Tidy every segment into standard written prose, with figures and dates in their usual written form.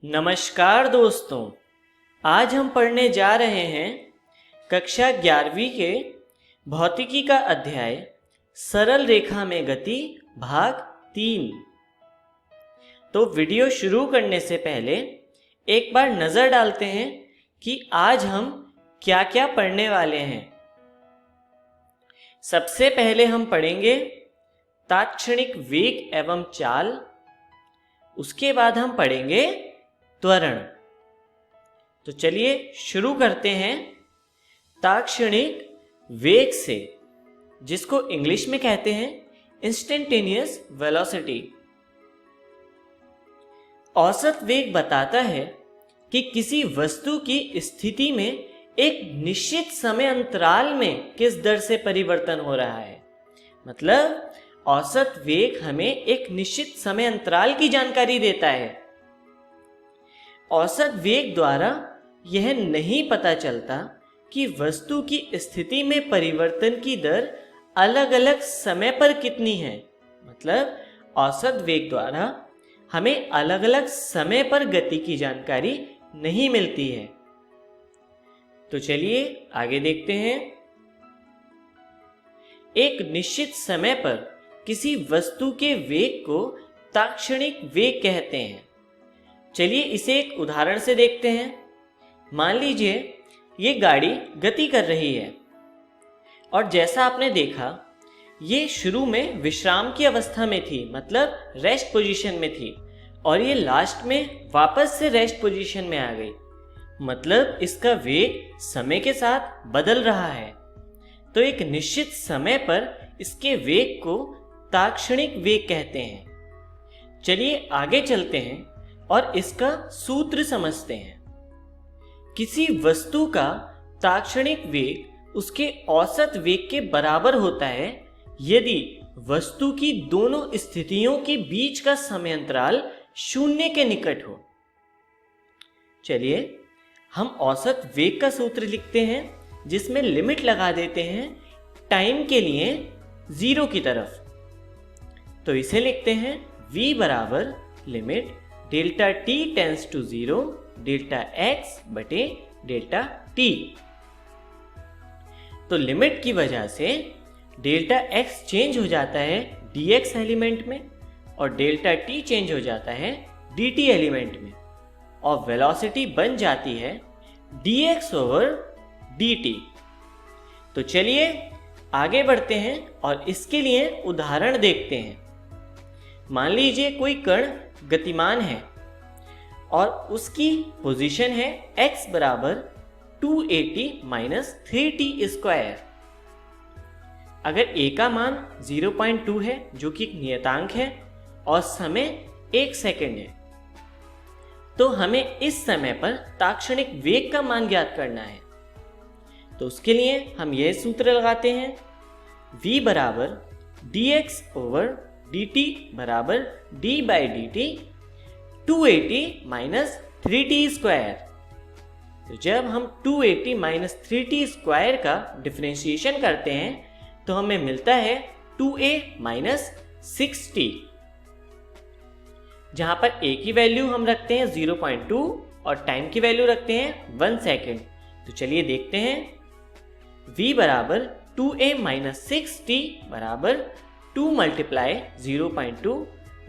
नमस्कार दोस्तों, आज हम पढ़ने जा रहे हैं कक्षा 11वीं के भौतिकी का अध्याय सरल रेखा में गति भाग 3। तो वीडियो शुरू करने से पहले एक बार नज़र डालते हैं कि आज हम क्या क्या पढ़ने वाले हैं। सबसे पहले हम पढ़ेंगे तात्क्षणिक वेग एवं चाल। उसके बाद हम पढ़ेंगे त्वरण। तो चलिए शुरू करते हैं तात्क्षणिक वेग से, जिसको इंग्लिश में कहते हैं इंस्टेंटेनियस वेलोसिटी। औसत वेग बताता है कि किसी वस्तु की स्थिति में एक निश्चित समय अंतराल में किस दर से परिवर्तन हो रहा है। मतलब औसत वेग हमें एक निश्चित समय अंतराल की जानकारी देता है। औसत वेग द्वारा यह नहीं पता चलता कि वस्तु की स्थिति में परिवर्तन की दर अलग अलग समय पर कितनी है। मतलब औसत वेग द्वारा हमें अलग अलग समय पर गति की जानकारी नहीं मिलती है। तो चलिए आगे देखते हैं। एक निश्चित समय पर किसी वस्तु के वेग को तात्क्षणिक वेग कहते हैं। चलिए इसे एक उदाहरण से देखते हैं। मान लीजिए ये गाड़ी गति कर रही है और जैसा आपने देखा ये शुरू में विश्राम की अवस्था में थी, मतलब रेस्ट पोजीशन में थी, और ये लास्ट में वापस से रेस्ट पोजीशन में आ गई। मतलब इसका वेग समय के साथ बदल रहा है। तो एक निश्चित समय पर इसके वेग को तात्क्षणिक वेग कहते हैं। चलिए आगे चलते हैं और इसका सूत्र समझते हैं। किसी वस्तु का तात्क्षणिक वेग उसके औसत वेग के बराबर होता है यदि वस्तु की दोनों स्थितियों के बीच का समय अंतराल 0 के निकट हो। चलिए हम औसत वेग का सूत्र लिखते हैं, जिसमें लिमिट लगा देते हैं टाइम के लिए 0 की तरफ। तो इसे लिखते हैं v बराबर limit delta t tends to 0 delta x बटे डेल्टा t। तो लिमिट की वजह से डेल्टा x चेंज हो जाता है dx एलिमेंट में और डेल्टा t चेंज हो जाता है dt एलिमेंट में, और वेलोसिटी बन जाती है dx ओवर dt। तो चलिए आगे बढ़ते हैं और इसके लिए उदाहरण देखते हैं। मान लीजिए कोई कण गतिमान है और उसकी पोजीशन है x बराबर 280 माइनस 3t स्क्वायर। अगर a का मान 0.2 है, जो कि एक नियतांक है, और समय 1 सेकेंड है, तो हमें इस समय पर तात्क्षणिक वेग का मान ज्ञात करना है। तो उसके लिए हम यह सूत्र लगाते हैं v बराबर dx ओवर dt बराबर d by dt 280 minus 3t square. तो जब हम 280 माइनस 3t स्क्वायर का डिफरेंशिएशन करते हैं तो हमें मिलता है 2a माइनस 6t, जहां पर a की वैल्यू हम रखते हैं 0.2 और टाइम की वैल्यू रखते हैं 1 सेकेंड। तो चलिए देखते हैं। v बराबर 2a माइनस 6t बराबर 2 मल्टीप्लाई 0.2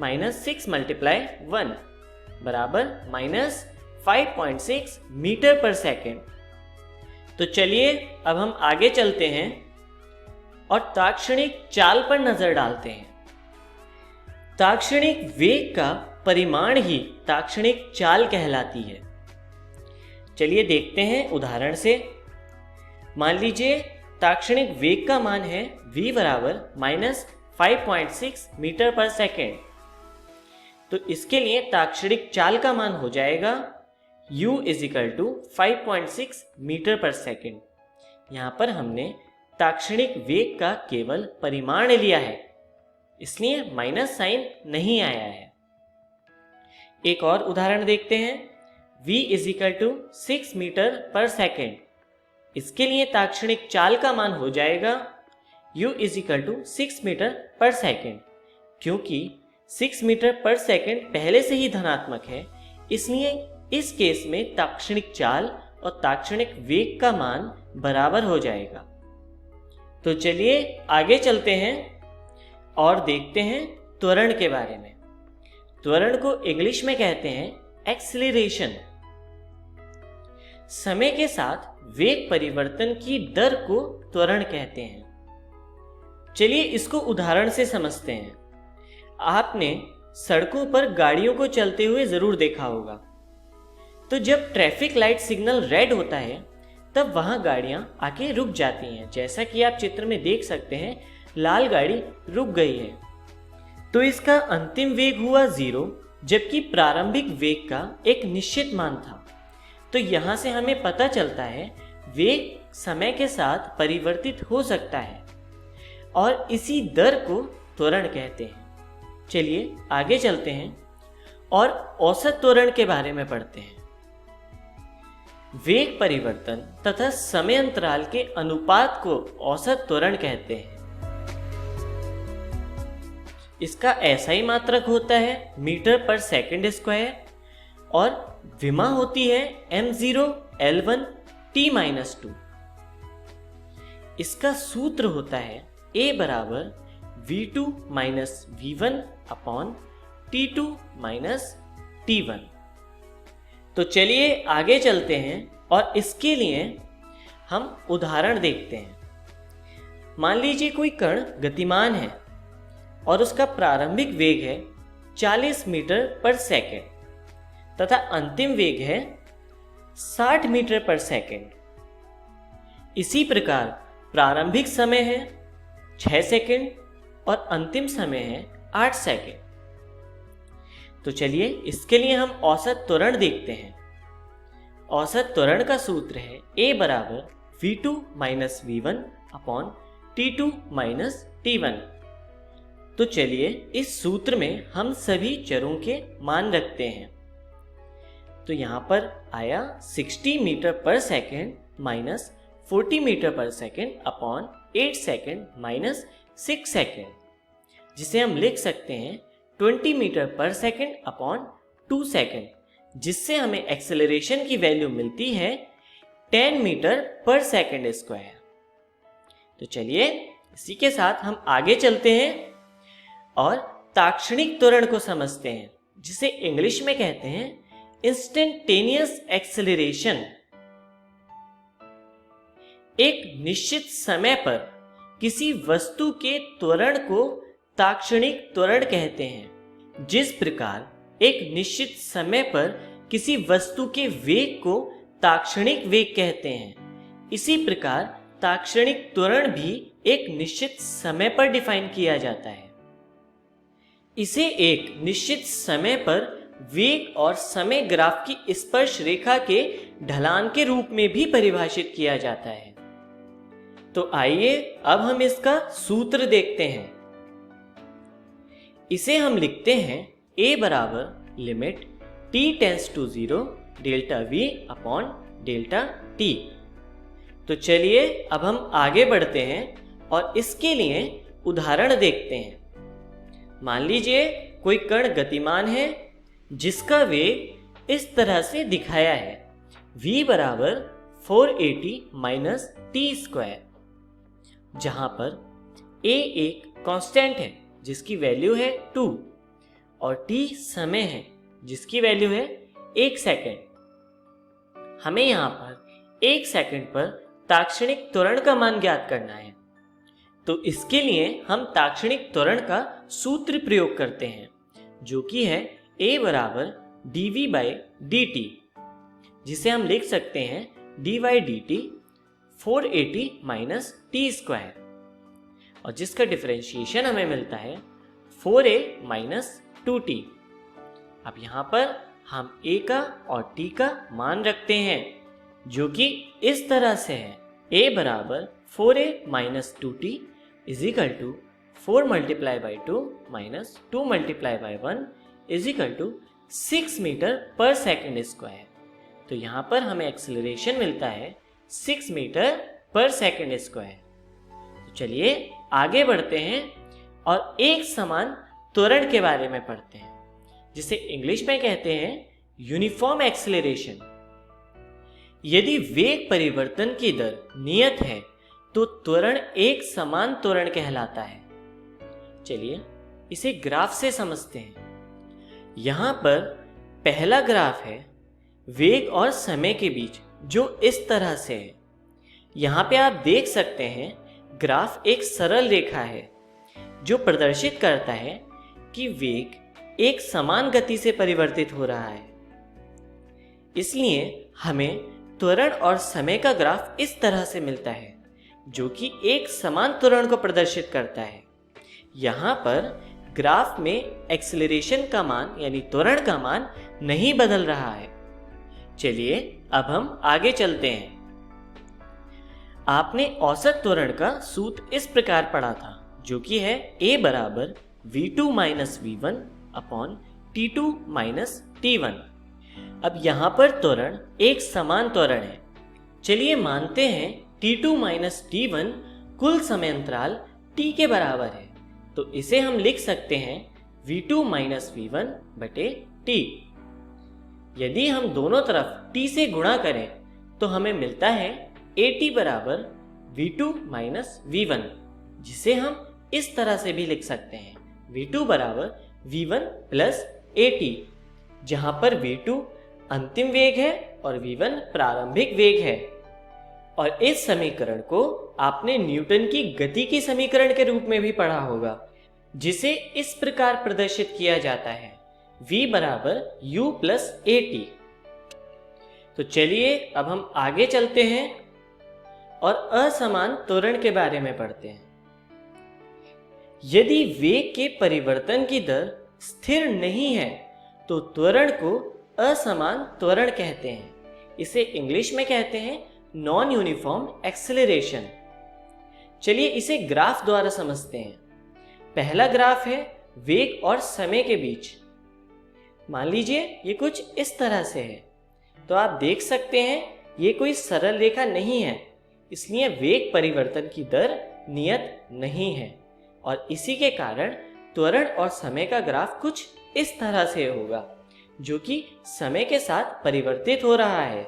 माइनस 6 मल्टीप्लाई 1 बराबर माइनस 5.6 मीटर पर सेकेंड। तो चलिए अब हम आगे चलते हैं और तात्क्षणिक चाल पर नजर डालते हैं। तात्क्षणिक वेग का परिमाण ही तात्क्षणिक चाल कहलाती है। चलिए देखते हैं उदाहरण से। मान लीजिए तात्क्षणिक वेग का मान है v बराबर माइनस 5.6 मीटर पर सेकेंड। तो इसके लिए तात्क्षणिक चाल का मान हो जाएगा u is equal to 5.6 metre पर सेकेंड। यहाँ पर हमने तात्क्षणिक वेग का केवल परिमाण लिया है, इसलिए माइनस साइन नहीं आया है। एक और उदाहरण देखते हैं। v is equal to 6 metre पर सेकेंड। इसके लिए तात्क्षणिक चाल का मान हो जाएगा u is equal to 6 metre पर सेकेंड। क्योंकि 6 मीटर पर सेकेंड पहले से ही धनात्मक है, इसलिए इस केस में ताक्षणिक चाल और ताक्षणिक वेग का मान बराबर हो जाएगा। तो चलिए आगे चलते हैं और देखते हैं त्वरण के बारे में। त्वरण को इंग्लिश में कहते हैं एक्सीलरेशन। समय के साथ वेग परिवर्तन की दर को त्वरण कहते हैं। चलिए इसको उदाहरण से समझते हैं। आपने सड़कों पर गाड़ियों को चलते हुए जरूर देखा होगा। तो जब ट्रैफिक लाइट सिग्नल रेड होता है तब वहां गाड़ियां आके रुक जाती हैं। जैसा कि आप चित्र में देख सकते हैं, लाल गाड़ी रुक गई है। तो इसका अंतिम वेग हुआ 0, जबकि प्रारंभिक वेग का एक निश्चित मान था। तो यहां से हमें पता चलता है वेग समय के साथ परिवर्तित हो सकता है और इसी दर को त्वरण कहते हैं। चलिए आगे चलते हैं और औसत त्वरण के बारे में पढ़ते हैं। वेग परिवर्तन तथा समय अंतराल के अनुपात को औसत त्वरण कहते हैं। इसका एसआई मात्रक होता है मीटर पर सेकंड स्क्वायर और विमा होती है m0 L1 T-2। इसका सूत्र होता है A बराबर V2 minus V1 upon T2 minus T1। तो चलिए आगे चलते हैं और इसके लिए हम उदाहरण देखते हैं। मान लीजिए कोई कण गतिमान है और उसका प्रारंभिक वेग है 40 मीटर पर सेकंड तथा अंतिम वेग है 60 मीटर पर सेकंड। इसी प्रकार प्रारंभिक समय है 6 सेकंड और अंतिम समय है 8 सेकंड। तो चलिए इसके लिए हम औसत त्वरण देखते हैं। औसत त्वरण का सूत्र है A बराबर V2 minus V1 upon T2 minus T1। तो चलिए इस सूत्र में हम सभी चरों के मान रखते हैं। तो यहाँ पर आया 60 मीटर पर सेकेंड माइनस 40 मीटर पर second upon 8 second minus 6 second, जिसे हम लिख सकते हैं 20 मीटर पर सेकेंड अपॉन 2 सेकेंड, जिससे हमें एक्सेलरेशन की वैल्यू मिलती है 10 मीटर पर सेकेंड स्क्वायर। तो चलिए इसी के साथ हम आगे चलते हैं और ताक्षणिक त्वरण को समझते हैं, जिसे इंग्लिश में कहते हैं इंस्टेंटेनियस एक्सेलरेशन। एक निश्चित समय पर किसी वस्तु के त्वरण को ताक्षणिक त्वरण कहते हैं। जिस प्रकार एक निश्चित समय पर किसी वस्तु के वेग को ताक्षणिक वेग कहते हैं, इसी प्रकार ताक्षणिक त्वरण भी एक निश्चित समय पर डिफाइन किया जाता है। इसे एक निश्चित समय पर वेग और समय ग्राफ की स्पर्श रेखा के ढलान के रूप में भी परिभाषित किया जाता है। तो आइए अब हम इसका सूत्र देखते हैं। इसे हम लिखते हैं A बराबर limit t tends to 0 delta V upon delta t। तो चलिए अब हम आगे बढ़ते हैं और इसके लिए उदाहरण देखते हैं। मान लीजिए कोई कण गतिमान है जिसका वेग इस तरह से दिखाया है v बराबर 480 माइनस टी स्क्वायर, जहां पर a एक कांस्टेंट है जिसकी वैल्यू है 2 और t समय है जिसकी वैल्यू है 1 सेकेंड। हमें यहाँ पर 1 सेकेंड पर ताक्षणिक त्वरण का मान ज्ञात करना है। तो इसके लिए हम ताक्षणिक त्वरण का सूत्र प्रयोग करते हैं, जो कि है A बराबर dv बाई dt, जिसे हम लिख सकते हैं dy dt 480 minus T square, और जिसका डिफरेंशिएशन हमें मिलता है 4a माइनस 2t। अब यहाँ पर हम a का और t का मान रखते हैं, जो कि इस तरह से है a बराबर 4a minus 2t is equal to 4 multiply by 2 minus 2 multiply by 1 is equal to 6 metre पर सेकेंड स्क्वायर। तो यहाँ पर हमें एक्सेलरेशन मिलता है 6 मीटर पर सेकेंड स्क्वायर। तो चलिए आगे बढ़ते हैं और एक समान त्वरण के बारे में पढ़ते हैं, जिसे इंग्लिश में कहते हैं यूनिफॉर्म एक्सेलरेशन। यदि वेग परिवर्तन की दर नियत है तो त्वरण एक समान त्वरण कहलाता है। चलिए इसे ग्राफ से समझते हैं। यहां पर पहला ग्राफ है वेग और समय के बीच, जो इस तरह से है। यहां पे आप देख सकते हैं ग्राफ एक सरल रेखा है जो प्रदर्शित करता है कि वेग एक समान गति से परिवर्तित हो रहा है। इसलिए हमें त्वरण और समय का ग्राफ इस तरह से मिलता है, जो कि एक समान त्वरण को प्रदर्शित करता है। यहाँ पर ग्राफ में एक्सेलरेशन का मान यानी त्वरण का मान नहीं बदल रहा है। चलिए अब हम आगे चलते हैं। आपने औसत त्वरण का सूत्र इस प्रकार पढ़ा था, जो कि है A बराबर v2 minus v1 upon t2 minus t1। अब यहाँ पर त्वरण एक समान त्वरण है। चलिए मानते हैं t2 माइनस t1 कुल समय अंतराल t के बराबर है, तो इसे हम लिख सकते हैं v2 माइनस v1 बटे t। यदि हम दोनों तरफ t से गुणा करें तो हमें मिलता है at बराबर v2 माइनस v1, जिसे हम इस तरह से भी लिख सकते हैं v2 बराबर v1 प्लस at, जहां पर v2 अंतिम वेग है और v1 प्रारंभिक वेग है। और इस समीकरण को आपने न्यूटन की गति की समीकरण के रूप में भी पढ़ा होगा, जिसे इस प्रकार प्रदर्शित किया जाता है v बराबर u प्लस at। तो चलिए अब हम आगे चलते हैं और असमान त्वरण के बारे में पढ़ते हैं। यदि वेग के परिवर्तन की दर स्थिर नहीं है तो त्वरण को असमान त्वरण कहते हैं। इसे इंग्लिश में कहते हैं नॉन यूनिफॉर्म एक्सेलरेशन। चलिए इसे ग्राफ द्वारा समझते हैं। पहला ग्राफ है वेग और समय के बीच। मान लीजिए ये कुछ इस तरह से है, तो आप देख सकते हैं ये कोई सरल रेखा नहीं है, इसलिए वेग परिवर्तन की दर नियत नहीं है और इसी के कारण त्वरण और समय का ग्राफ कुछ इस तरह से होगा, जो कि समय के साथ परिवर्तित हो रहा है।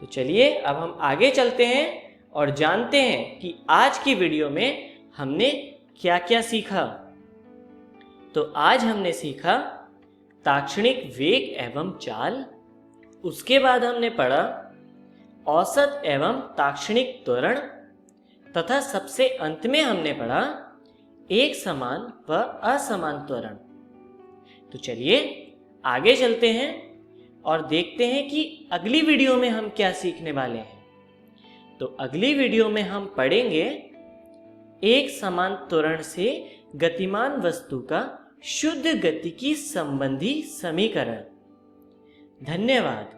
तो चलिए अब हम आगे चलते हैं और जानते हैं कि आज की वीडियो में हमने क्या क्या सीखा। तो आज हमने सीखा ताक्षणिक वेग एवं चाल, उसके बाद हमने पढ़ा औसत एवं ताक्षणिक त्वरण, तथा सबसे अंत में हमने पढ़ा एक समान व असमान त्वरण। तो चलिए आगे चलते हैं और देखते हैं कि अगली वीडियो में हम क्या सीखने वाले हैं। तो अगली वीडियो में हम पढ़ेंगे एक समान त्वरण से गतिमान वस्तु का शुद्ध गतिकी संबंधी समीकरण। धन्यवाद।